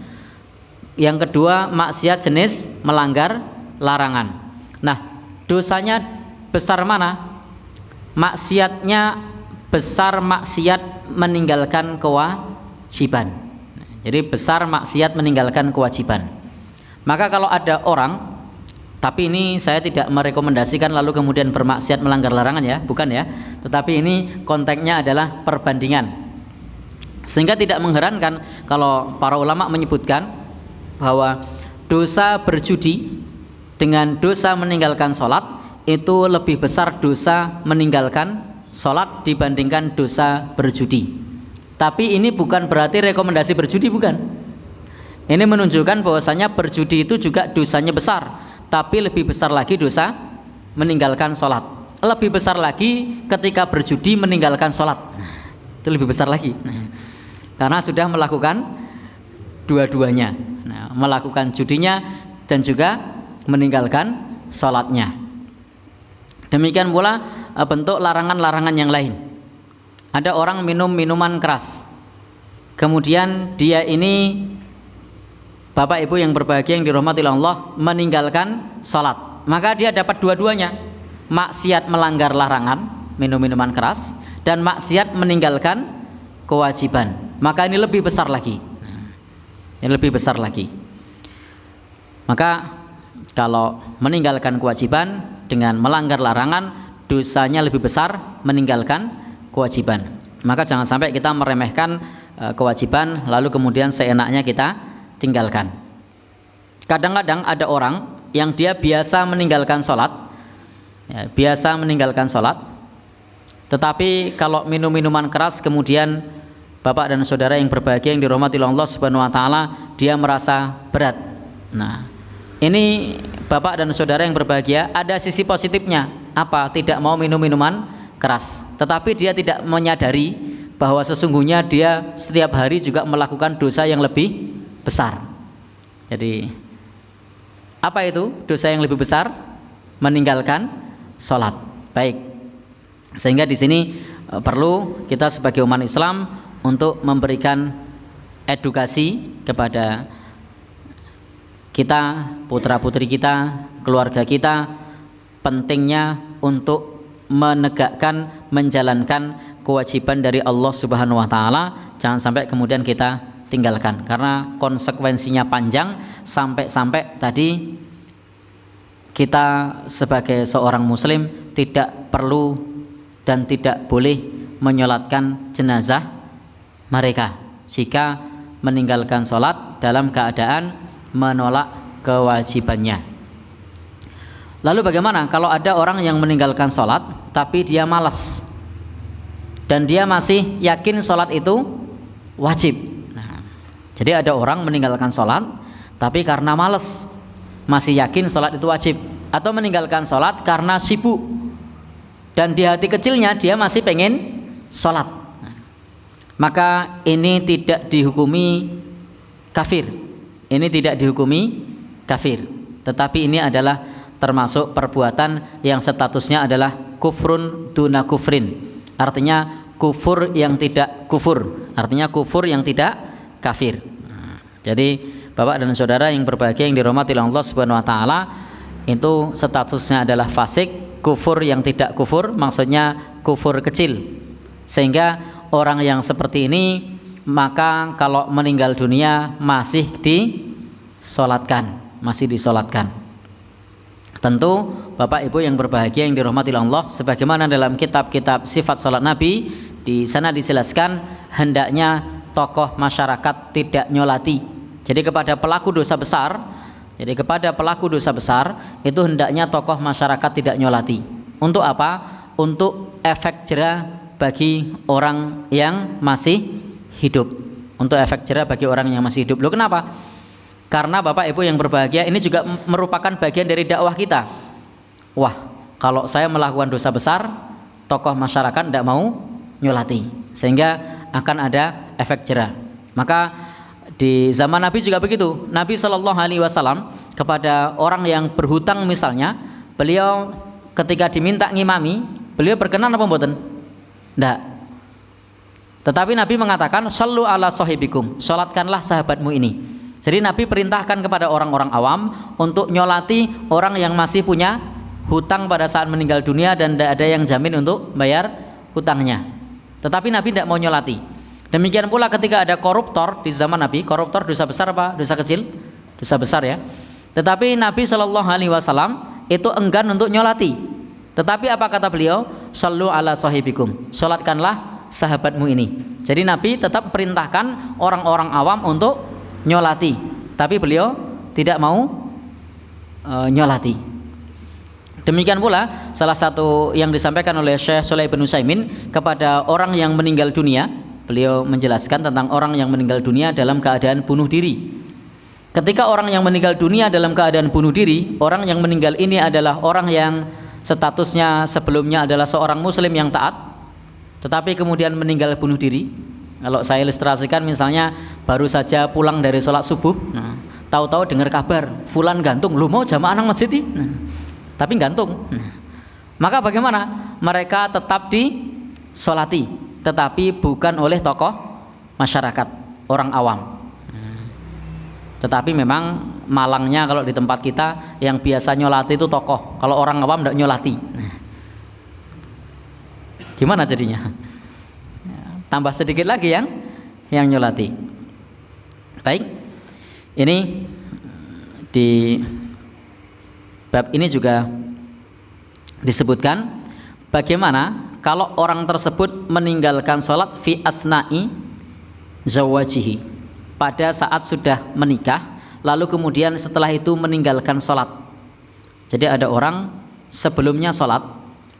yang kedua maksiat jenis melanggar larangan. Nah, dosanya besar mana? Maksiatnya besar maksiat meninggalkan kewajiban. Jadi besar maksiat meninggalkan kewajiban. Maka kalau ada orang, tapi ini saya tidak merekomendasikan lalu kemudian bermaksiat melanggar larangan ya, bukan ya. Tetapi ini konteksnya adalah perbandingan. Sehingga tidak mengherankan kalau para ulama menyebutkan bahwa dosa berjudi dengan dosa meninggalkan sholat itu lebih besar dosa meninggalkan sholat dibandingkan dosa berjudi. Tapi ini bukan berarti rekomendasi berjudi, bukan. Ini menunjukkan bahwasanya berjudi itu juga dosanya besar, tapi lebih besar lagi dosa meninggalkan sholat. Lebih besar lagi ketika berjudi meninggalkan sholat. Itu lebih besar lagi. Karena sudah melakukan dua-duanya. Melakukan judinya dan juga meninggalkan sholatnya. Demikian pula bentuk larangan-larangan yang lain. Ada orang minum minuman keras, kemudian dia ini, Bapak Ibu yang berbahagia yang dirahmati Allah, meninggalkan sholat. Maka dia dapat dua-duanya, maksiat melanggar larangan minum minuman keras dan maksiat meninggalkan kewajiban. Maka ini lebih besar lagi. Ini lebih besar lagi. Maka kalau meninggalkan kewajiban dengan melanggar larangan, dosanya lebih besar meninggalkan kewajiban. Maka jangan sampai kita meremehkan kewajiban lalu kemudian seenaknya kita tinggalkan. Kadang-kadang ada orang yang dia biasa meninggalkan sholat, ya, biasa meninggalkan sholat, tetapi kalau minum minuman keras kemudian Bapak dan saudara yang berbahagia yang dirahmati Allah Subhanahu wa taala, dia merasa berat. Nah, ini Bapak dan saudara yang berbahagia, ada sisi positifnya. Apa? Tidak mau minum minuman keras, tetapi dia tidak menyadari bahwa sesungguhnya dia setiap hari juga melakukan dosa yang lebih besar. Jadi apa itu dosa yang lebih besar? Meninggalkan sholat. Baik. Sehingga di sini perlu kita sebagai umat Islam untuk memberikan edukasi kepada kita, putra-putri kita, keluarga kita, pentingnya untuk menegakkan, menjalankan kewajiban dari Allah Subhanahu wa taala, jangan sampai kemudian kita tinggalkan karena konsekuensinya panjang, sampai-sampai tadi kita sebagai seorang muslim tidak perlu dan tidak boleh menyolatkan jenazah mereka jika meninggalkan sholat dalam keadaan menolak kewajibannya. Lalu bagaimana kalau ada orang yang meninggalkan sholat tapi dia malas dan dia masih yakin sholat itu wajib? Nah, jadi ada orang meninggalkan sholat tapi karena malas, masih yakin sholat itu wajib, atau meninggalkan sholat karena sibuk dan di hati kecilnya dia masih pengen sholat. Nah, maka ini tidak dihukumi kafir. Ini tidak dihukumi kafir, tetapi ini adalah termasuk perbuatan yang statusnya adalah kufrun duna kufrin, artinya kufur yang tidak kufur, artinya kufur yang tidak kafir. Jadi Bapak dan saudara yang berbahagia yang dirahmati Allah Subhanahu wa taala, itu statusnya adalah fasik, kufur yang tidak kufur, maksudnya kufur kecil. Sehingga orang yang seperti ini maka kalau meninggal dunia masih disolatkan, Tentu Bapak Ibu yang berbahagia yang dirahmati Allah, sebagaimana dalam kitab-kitab sifat salat Nabi, di sana dijelaskan hendaknya tokoh masyarakat tidak nyolati. Jadi kepada pelaku dosa besar, itu hendaknya tokoh masyarakat tidak nyolati. Untuk apa? Untuk efek jera bagi orang yang masih hidup. Loh, kenapa? Karena Bapak Ibu yang berbahagia, ini juga merupakan bagian dari dakwah kita. Wah, kalau saya melakukan dosa besar, tokoh masyarakat tidak mau nyolati, sehingga akan ada efek jera. Maka di zaman Nabi juga begitu. Nabi SAW kepada orang yang berhutang misalnya, beliau ketika diminta ngimami, beliau berkenan apa mboten? Tidak. Tetapi Nabi mengatakan, shallu ala sahibikum, sholatkanlah sahabatmu ini. Jadi Nabi perintahkan kepada orang-orang awam untuk nyolati orang yang masih punya hutang pada saat meninggal dunia dan tidak ada yang jamin untuk bayar hutangnya. Tetapi Nabi tidak mau nyolati. Demikian pula ketika ada koruptor di zaman Nabi. Koruptor dosa besar apa dosa kecil? Dosa besar ya. Tetapi Nabi SAW itu enggan untuk nyolati. Tetapi apa kata beliau? Shallu ala sahibikum, sholatkanlah sahabatmu ini. Jadi Nabi tetap perintahkan orang-orang awam untuk nyolati, tapi beliau tidak mau nyolati. Demikian pula salah satu yang disampaikan oleh Syekh Shalih bin Utsaimin kepada orang yang meninggal dunia, beliau menjelaskan tentang orang yang meninggal dunia dalam keadaan bunuh diri. Ketika orang yang meninggal dunia dalam keadaan bunuh diri, orang yang meninggal ini adalah orang yang statusnya sebelumnya adalah seorang muslim yang taat, tetapi kemudian meninggal bunuh diri. Kalau saya ilustrasikan, misalnya baru saja pulang dari sholat subuh, tahu-tahu dengar kabar fulan gantung, lu mau jamaah nang masjid tapi gantung. Maka bagaimana? Mereka tetap disolati, tetapi bukan oleh tokoh masyarakat, orang awam. Tetapi memang malangnya kalau di tempat kita yang biasa nyolati itu tokoh, kalau orang awam tidak nyolati. Gimana jadinya? Tambah sedikit lagi yang nyolati. Baik, ini di bab ini juga disebutkan bagaimana kalau orang tersebut meninggalkan sholat fi asna'i zawajihi, pada saat sudah menikah, lalu kemudian setelah itu meninggalkan sholat. Jadi ada orang sebelumnya sholat,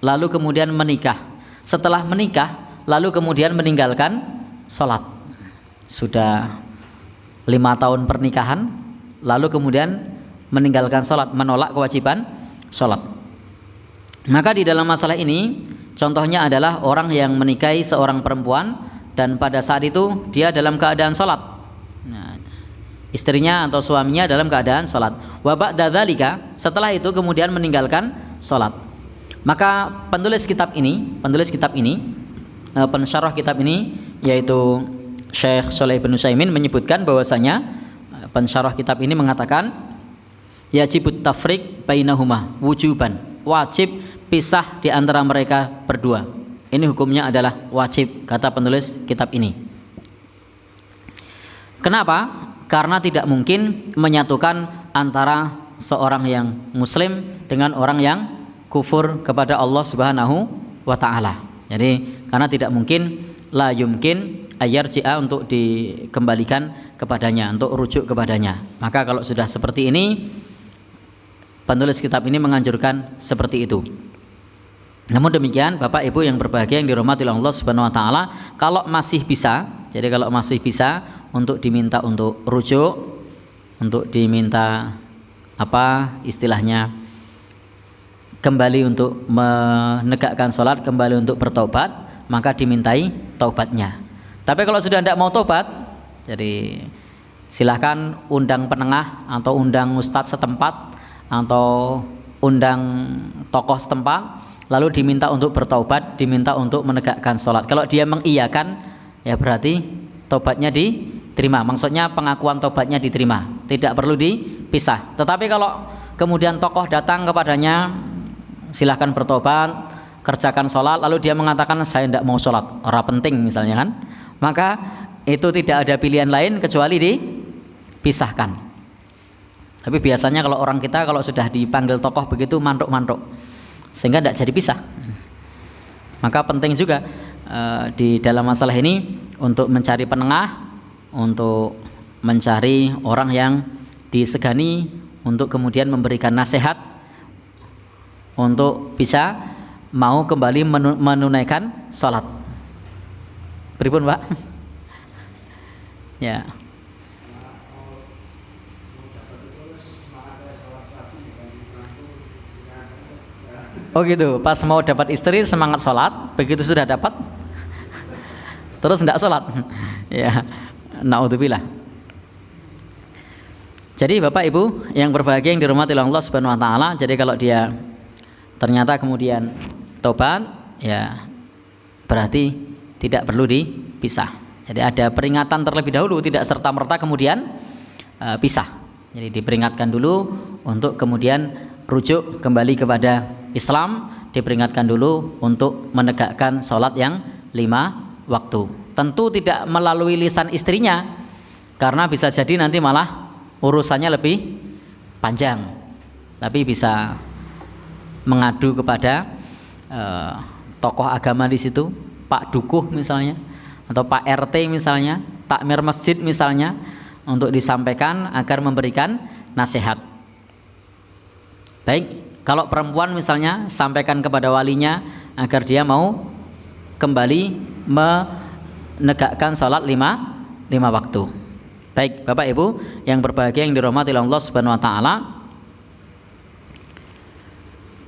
lalu kemudian menikah, setelah menikah lalu kemudian meninggalkan sholat. Sudah 5 tahun pernikahan, lalu kemudian meninggalkan sholat, menolak kewajiban sholat. Maka di dalam masalah ini contohnya adalah orang yang menikahi seorang perempuan dan pada saat itu dia dalam keadaan sholat, istrinya atau suaminya dalam keadaan sholat. Wa ba'da dzalika, setelah itu kemudian meninggalkan sholat. Maka penulis kitab ini pensyarah kitab ini yaitu Syekh Shalih bin Utsaimin menyebutkan bahwasanya pensyarah kitab ini mengatakan yajibut tafriq bainahuma wujuban, wajib pisah di antara mereka berdua. Ini hukumnya adalah wajib, kata penulis kitab ini. Kenapa? Karena tidak mungkin menyatukan antara seorang yang muslim dengan orang yang kufur kepada Allah Subhanahu wa taala. Jadi karena tidak mungkin, la yumkin ayarji'a, untuk dikembalikan kepadanya, untuk rujuk kepadanya. Maka kalau sudah seperti ini, penulis kitab ini menganjurkan seperti itu. Namun demikian Bapak Ibu yang berbahagia yang dirahmati Allah Subhanahu wa taala, kalau masih bisa, jadi kalau masih bisa untuk diminta untuk rujuk, untuk diminta apa istilahnya, kembali untuk menegakkan sholat, kembali untuk bertobat, maka dimintai taubatnya. Tapi kalau sudah tidak mau tobat, jadi silahkan undang penengah atau undang ustadz setempat atau undang tokoh setempat, lalu diminta untuk bertaubat, diminta untuk menegakkan sholat. Kalau dia mengiyakan, ya berarti tobatnya diterima. Maksudnya pengakuan tobatnya diterima, tidak perlu dipisah. Tetapi kalau kemudian tokoh datang kepadanya, silahkan bertobat, kerjakan sholat, lalu dia mengatakan saya tidak mau sholat, orang penting misalnya kan, maka itu tidak ada pilihan lain kecuali dipisahkan. Tapi biasanya kalau orang kita kalau sudah dipanggil tokoh begitu mantuk-mantuk, sehingga tidak jadi pisah. Maka penting juga di dalam masalah ini untuk mencari penengah, untuk mencari orang yang disegani, untuk kemudian memberikan nasihat untuk bisa mau kembali menunaikan sholat. Pripun Pak? Ya. Oh gitu, pas mau dapat istri semangat sholat, begitu sudah dapat terus tidak sholat. Ya, naudzubillah. Jadi Bapak Ibu yang berbahagia yang dirahmati Allah Subhanahu wa taala, jadi kalau dia ternyata kemudian tobat, ya berarti tidak perlu dipisah. Jadi ada peringatan terlebih dahulu, tidak serta-merta kemudian pisah. Jadi diperingatkan dulu untuk kemudian rujuk kembali kepada Islam, diperingatkan dulu untuk menegakkan sholat yang 5 waktu. Tentu tidak melalui lisan istrinya, karena bisa jadi nanti malah urusannya lebih panjang. Tapi bisa mengadu kepada tokoh agama di situ, Pak Dukuh misalnya, atau Pak RT misalnya, takmir masjid misalnya, untuk disampaikan agar memberikan nasihat. Baik, kalau perempuan misalnya sampaikan kepada walinya agar dia mau kembali menegakkan sholat 5 waktu. Baik Bapak Ibu yang berbahagia yang dirahmati Allah Subhanahu wa taala.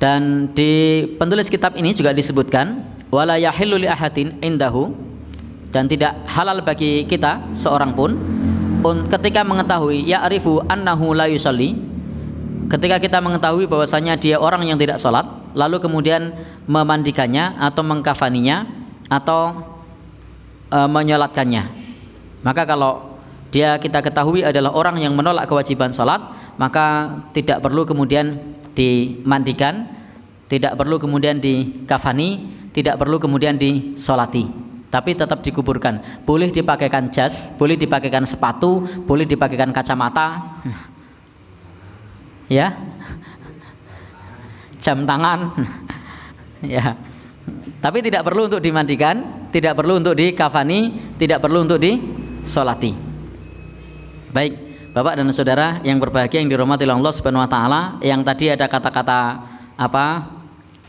Dan di penulis kitab ini juga disebutkan wala yahillu li ahadin indahu, dan tidak halal bagi kita seorang pun ketika mengetahui ya'rifu annahu la yusalli, ketika kita mengetahui bahwasanya dia orang yang tidak sholat, lalu kemudian memandikannya atau mengkafaninya atau menyolatkannya. Maka kalau kita ketahui adalah orang yang menolak kewajiban sholat, maka tidak perlu kemudian dimandikan, tidak perlu kemudian dikafani, tidak perlu kemudian disolati, tapi tetap dikuburkan. Boleh dipakaikan jas, boleh dipakaikan sepatu, boleh dipakaikan kacamata, ya, jam tangan, ya. Tapi tidak perlu untuk dimandikan, tidak perlu untuk dikafani, tidak perlu untuk disolati. Baik, Bapak dan Saudara yang berbahagia yang dirahmati Allah Subhanahu wa taala, yang tadi ada kata-kata apa?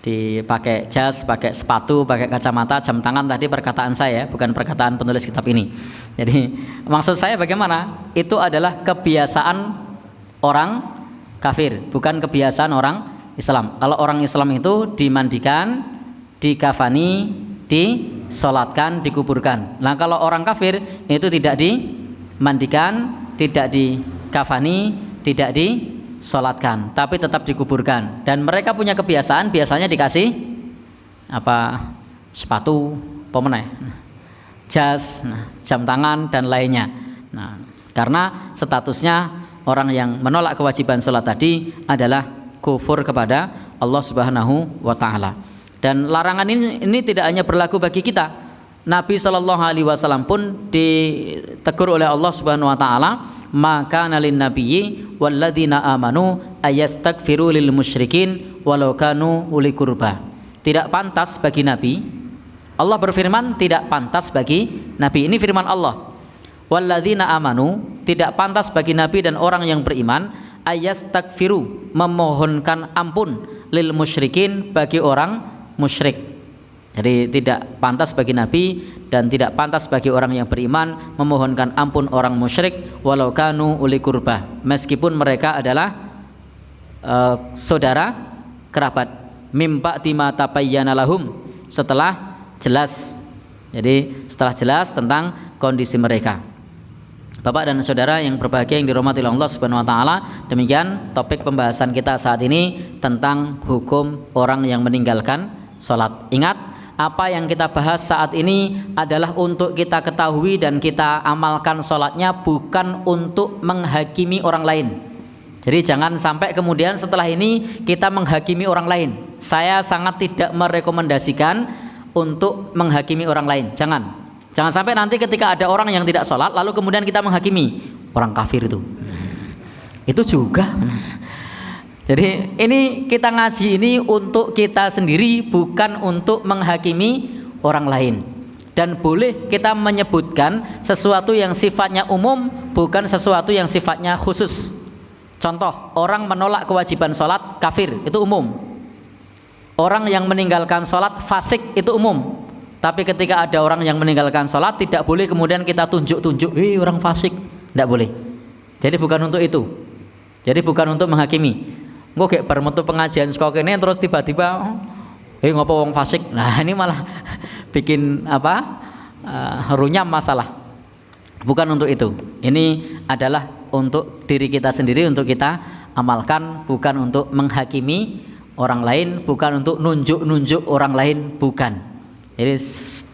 Dipakai jas, pakai sepatu, pakai kacamata, jam tangan, tadi perkataan saya, bukan perkataan penulis kitab ini. Jadi maksud saya bagaimana? Itu adalah kebiasaan orang kafir, bukan kebiasaan orang Islam. Kalau orang Islam itu dimandikan, dikafani, disolatkan, dikuburkan. Nah kalau orang kafir itu tidak dimandikan, tidak dikafani, tidak disolatkan, tapi tetap dikuburkan. Dan mereka punya kebiasaan, biasanya dikasih apa? Sepatu, pemenai, jas, jam tangan dan lainnya. Nah, karena statusnya orang yang menolak kewajiban sholat tadi adalah kufur kepada Allah Subhanahu wa taala. Dan larangan ini tidak hanya berlaku bagi kita. Nabi Shallallahu Alaihi Wasallam pun ditegur oleh Allah Subhanahu Wa Taala, maka nalin nabiyyi walladzina amanu ayastaghfiru lil musyrikin walau kanu uli qurba. Tidak pantas bagi Nabi. Allah berfirman tidak pantas bagi Nabi. Ini firman Allah. Walladzina amanu, tidak pantas bagi Nabi dan orang yang beriman ayastaghfiru, memohonkan ampun lil musyrikin, bagi orang musyrik. Jadi tidak pantas bagi Nabi dan tidak pantas bagi orang yang beriman memohonkan ampun orang musyrik walau kanu uli qurba, meskipun mereka adalah saudara kerabat, mim ba'di ma tabayyana lahum, setelah jelas. Jadi setelah jelas tentang kondisi mereka. Bapak dan saudara yang berbahagia yang dirahmati oleh Allah Subhanahu wa taala, demikian topik pembahasan kita saat ini tentang hukum orang yang meninggalkan salat. Ingat, apa yang kita bahas saat ini adalah untuk kita ketahui dan kita amalkan salatnya, bukan untuk menghakimi orang lain. Jadi jangan sampai kemudian setelah ini kita menghakimi orang lain. Saya sangat tidak merekomendasikan untuk menghakimi orang lain. Jangan sampai nanti ketika ada orang yang tidak sholat lalu kemudian kita menghakimi orang kafir itu. Itu juga. Jadi ini kita ngaji ini untuk kita sendiri, bukan untuk menghakimi orang lain. Dan boleh kita menyebutkan sesuatu yang sifatnya umum, bukan sesuatu yang sifatnya khusus. Contoh, orang menolak kewajiban sholat kafir, itu umum. Orang yang meninggalkan sholat fasik, itu umum. Tapi ketika ada orang yang meninggalkan sholat, tidak boleh kemudian kita tunjuk-tunjuk, orang fasik, tidak boleh. Jadi bukan untuk itu. Jadi bukan untuk menghakimi. Engko gek bar metu pengajian saka kene terus tiba-tiba, ngopo wong fasik. Nah, ini malah bikin runyam masalah. Bukan untuk itu. Ini adalah untuk diri kita sendiri, untuk kita amalkan, bukan untuk menghakimi orang lain, bukan untuk nunjuk-nunjuk orang lain, bukan. Jadi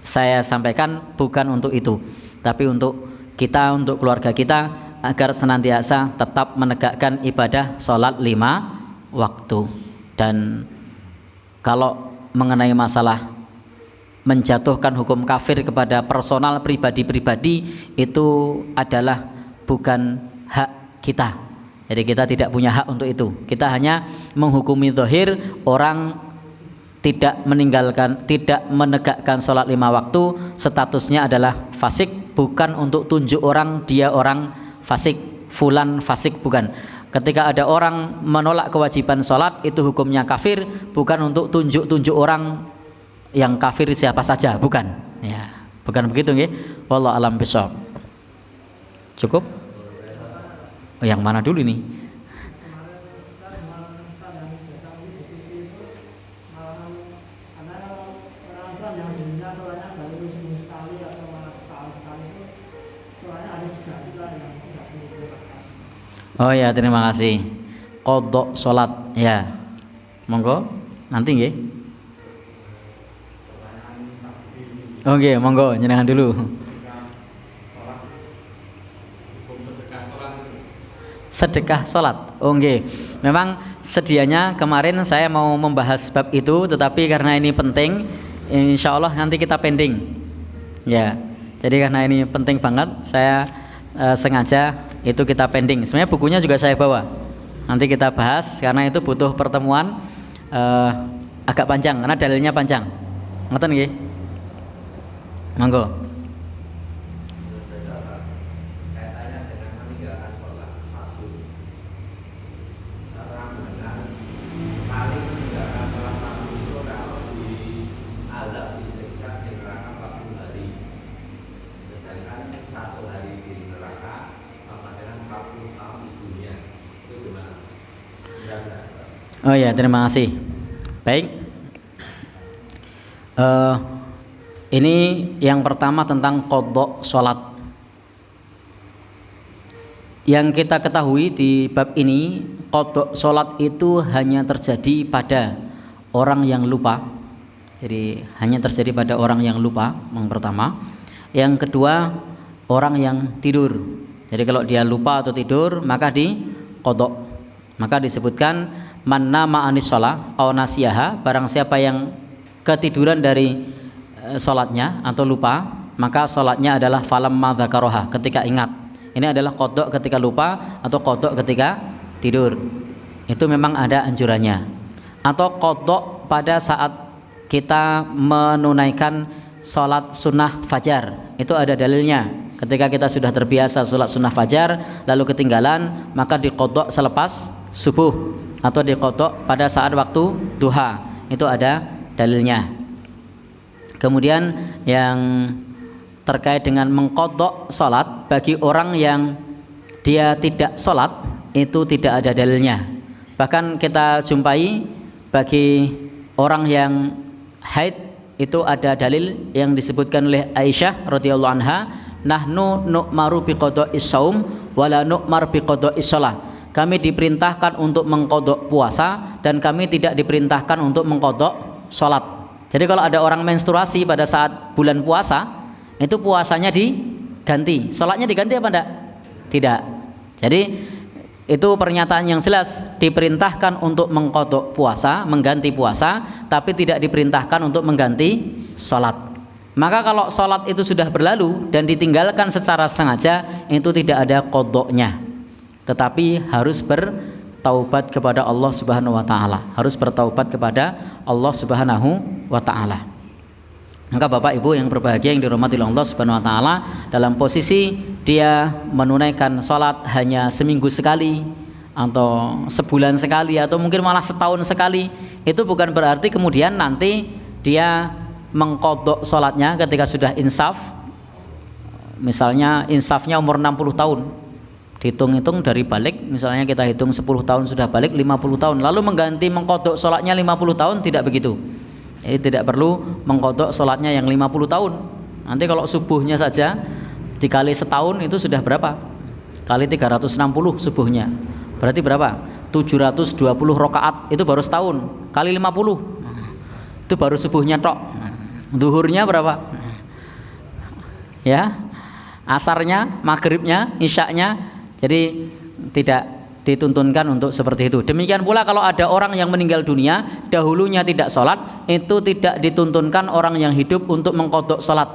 saya sampaikan bukan untuk itu, tapi untuk kita, untuk keluarga kita, agar senantiasa tetap menegakkan ibadah sholat 5 waktu. Dan kalau mengenai masalah menjatuhkan hukum kafir kepada personal pribadi-pribadi, itu adalah bukan hak kita. Jadi kita tidak punya hak untuk itu. Kita hanya menghukumi zahir orang tidak menegakkan sholat 5 waktu, statusnya adalah fasik, bukan untuk tunjuk orang dia orang fasik, fulan fasik, bukan. Ketika ada orang menolak kewajiban sholat, itu hukumnya kafir, bukan untuk tunjuk-tunjuk orang yang kafir siapa saja, bukan. Ya, bukan begitu nggih. Wallahu alam bishawab. Cukup? Yang mana dulu nih? Oh ya, terima kasih. Qadha salat ya. Monggo nanti nggih. Oke, monggo nyenengan dulu. Sedekah salat. Oh nggih. Memang sedianya kemarin saya mau membahas bab itu, tetapi karena ini penting, insya Allah nanti kita pending. Ya. Jadi karena ini penting banget, saya sengaja itu kita pending. Sebenarnya bukunya juga saya bawa. Nanti kita bahas karena itu butuh pertemuan agak panjang karena dalilnya panjang. Ngoten nggih? Monggo. Oh ya, terima kasih. Baik. Ini yang pertama tentang qadha salat. Yang kita ketahui di bab ini, qadha salat itu hanya terjadi pada orang yang lupa. Jadi hanya terjadi pada orang yang lupa, yang pertama. Yang kedua, orang yang tidur. Jadi kalau dia lupa atau tidur, maka di qadha. Maka disebutkan man nama anis shalah aw nasiyaha, barang siapa yang ketiduran dari salatnya atau lupa, maka salatnya adalah falamma dzakaroha, ketika ingat. Ini adalah qadha ketika lupa atau qadha ketika tidur. Itu memang ada anjurannya. Atau qadha pada saat kita menunaikan salat sunnah fajar, itu ada dalilnya. Ketika kita sudah terbiasa salat sunnah fajar lalu ketinggalan, maka diqadha selepas subuh atau diqadha pada saat waktu duha, itu ada dalilnya. Kemudian yang terkait dengan mengqadha salat bagi orang yang dia tidak salat, itu tidak ada dalilnya. Bahkan kita jumpai bagi orang yang haid, itu ada dalil yang disebutkan oleh Aisyah radhiyallahu anha, nahnu nu'maru biqada'is shaum wala nu'mar biqada'is shalah. Kami diperintahkan untuk mengqadha puasa dan kami tidak diperintahkan untuk mengqadha salat. Jadi kalau ada orang menstruasi pada saat bulan puasa, itu puasanya diganti, salatnya diganti apa enggak? Tidak. Jadi itu pernyataan yang jelas, diperintahkan untuk mengqadha puasa, mengganti puasa, tapi tidak diperintahkan untuk mengganti salat. Maka kalau salat itu sudah berlalu dan ditinggalkan secara sengaja, itu tidak ada qadha'nya. Tetapi harus bertaubat kepada Allah Subhanahu wa taala. Harus bertaubat kepada Allah Subhanahu wa taala. Maka Bapak Ibu yang berbahagia yang dirahmati Allah Subhanahu wa taala, dalam posisi dia menunaikan salat hanya seminggu sekali atau sebulan sekali atau mungkin malah setahun sekali, itu bukan berarti kemudian nanti dia mengqadha salatnya ketika sudah insaf. Misalnya insafnya umur 60 tahun, dihitung-hitung dari balik, misalnya kita hitung 10 tahun sudah balik 50 tahun, lalu mengganti mengqadha salatnya 50 tahun, tidak begitu. Tidak perlu mengqadha salatnya yang 50 tahun. Nanti kalau subuhnya saja dikali setahun itu sudah berapa? Kali 360 subuhnya. Berarti berapa? 720 rakaat, itu baru setahun. Kali 50. Itu baru subuhnya tok. Duhurnya berapa? Ya. Asarnya, maghribnya, isyaknya. Jadi tidak dituntunkan untuk seperti itu. Demikian pula kalau ada orang yang meninggal dunia dahulunya tidak sholat, itu tidak dituntunkan orang yang hidup untuk mengqadha sholat.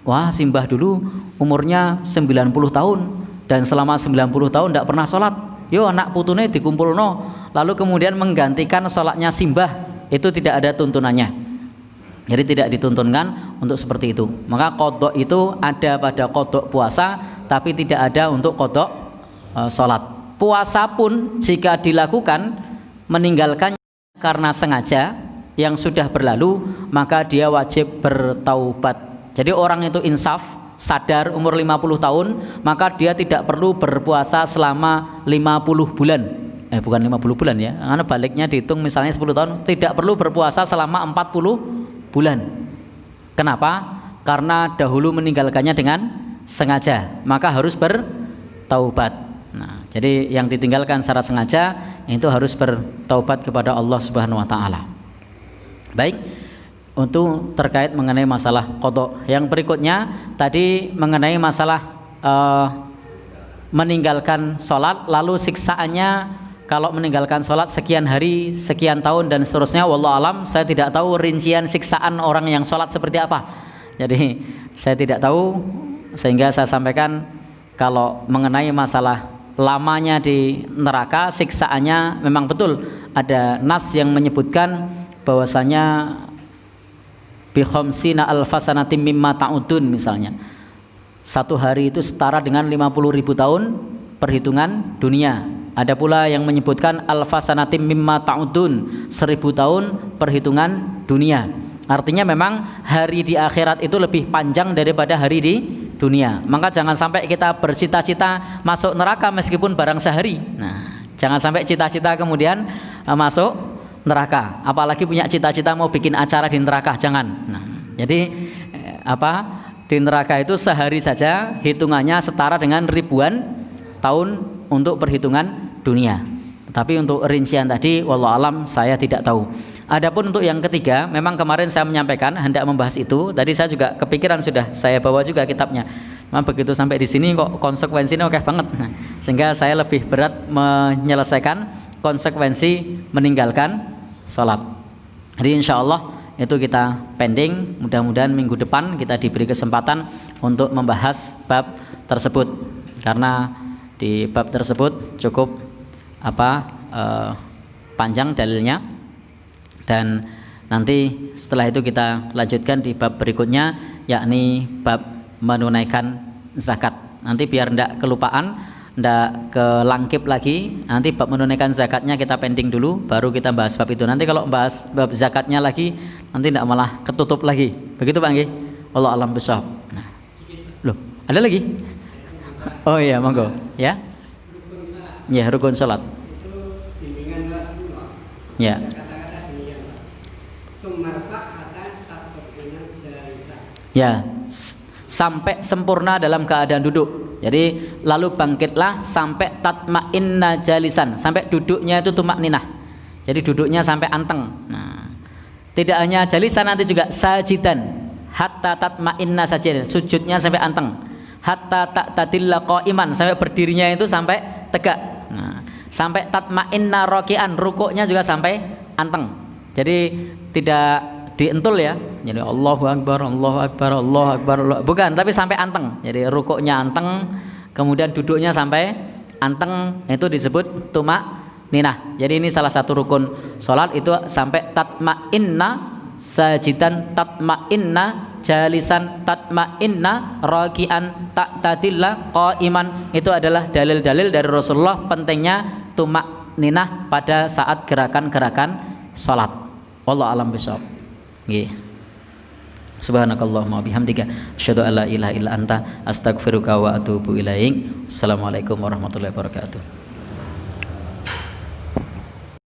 Wah, simbah dulu umurnya 90 tahun dan selama 90 tahun tidak pernah sholat, yo anak putune dikumpulno lalu kemudian menggantikan sholatnya simbah, itu tidak ada tuntunannya. Jadi tidak dituntunkan untuk seperti itu. Maka qadha itu ada pada qadha puasa, tapi tidak ada untuk qadha sholat. Puasa pun jika dilakukan meninggalkannya karena sengaja yang sudah berlalu, maka dia wajib bertaubat. Jadi orang itu insaf, sadar umur 50 tahun, maka dia tidak perlu berpuasa selama 50 bulan. Bukan 50 bulan ya, karena baliknya dihitung misalnya 10 tahun, tidak perlu berpuasa selama 40 bulan. Kenapa? Karena dahulu meninggalkannya dengan sengaja, maka harus bertaubat. Nah, jadi yang ditinggalkan secara sengaja itu harus bertaubat kepada Allah Subhanahu wa taala. Baik, untuk terkait mengenai masalah qadha. Yang berikutnya tadi mengenai masalah meninggalkan sholat, lalu siksaannya kalau meninggalkan sholat sekian hari, sekian tahun dan seterusnya. Wallahu alam, saya tidak tahu rincian siksaan orang yang sholat seperti apa. Jadi saya tidak tahu, sehingga saya sampaikan kalau mengenai masalah lamanya di neraka, siksaannya memang betul ada nas yang menyebutkan bahwasanya bi khamsina alfasanatim mimma ta'udun, misalnya satu hari itu setara dengan 50.000 tahun perhitungan dunia. Ada pula yang menyebutkan alfasanatim mimma ta'udun, 1000 tahun perhitungan dunia. Artinya memang hari di akhirat itu lebih panjang daripada hari di dunia. Maka jangan sampai kita bercita-cita masuk neraka meskipun barang sehari. Nah, jangan sampai cita-cita kemudian masuk neraka. Apalagi punya cita-cita mau bikin acara di neraka, jangan. Nah, jadi di neraka itu sehari saja hitungannya setara dengan ribuan tahun untuk perhitungan dunia. Tapi untuk rincian tadi wallahu alam saya tidak tahu. Adapun untuk yang ketiga, memang kemarin saya menyampaikan hendak membahas itu. Tadi saya juga kepikiran, sudah saya bawa juga kitabnya. Memang begitu sampai di sini kok konsekuensinya oke banget. Nah, sehingga saya lebih berat menyelesaikan konsekuensi meninggalkan sholat. Jadi insya Allah itu kita pending. Mudah-mudahan minggu depan kita diberi kesempatan untuk membahas bab tersebut. Karena di bab tersebut cukup panjang dalilnya, dan nanti setelah itu kita lanjutkan di bab berikutnya, yakni bab menunaikan zakat. Nanti biar ndak kelupaan, ndak kelangkip lagi, nanti bab menunaikan zakatnya kita pending dulu, baru kita bahas bab itu. Nanti kalau bahas bab zakatnya lagi, nanti ndak malah ketutup lagi. Begitu Pak nggih? Allah alam bisawab. Nah. Loh, ada lagi? Oh iya, monggo. Ya. Ya, rukun salat. Ya. Ya, sampai sempurna dalam keadaan duduk. Jadi lalu bangkitlah sampai tatma'inna jalisan, sampai duduknya itu tumakninah. Jadi duduknya sampai anteng. Nah, tidak hanya jalisan, nanti juga sajidan hatta tatma'inna sajidan, sujudnya sampai anteng. Hatta ta'tadilla qa'iman, sampai berdirinya itu sampai tegak. Nah, sampai tatma'inna raki'an, rukuknya juga sampai anteng. Jadi tidak dientul ya, jadi Allahu Akbar, Allahu Akbar, Allahu Akbar, bukan, tapi sampai anteng. Jadi rukuknya anteng, kemudian duduknya sampai anteng, itu disebut tumak-ninah. Jadi ini salah satu rukun sholat, itu sampai tatma'inna sajidan, tatma'inna jalisan, tatma'inna raki'an, ta'tadilla qa'iman. Itu adalah dalil-dalil dari Rasulullah pentingnya tumak-ninah pada saat gerakan-gerakan sholat. Wallahu a'lam bishawab. Subhanakallahumma bihamdika asyhadu an la ilaha illa anta astaghfiruka wa atubu ilaik. Assalamualaikum warahmatullahi wabarakatuh.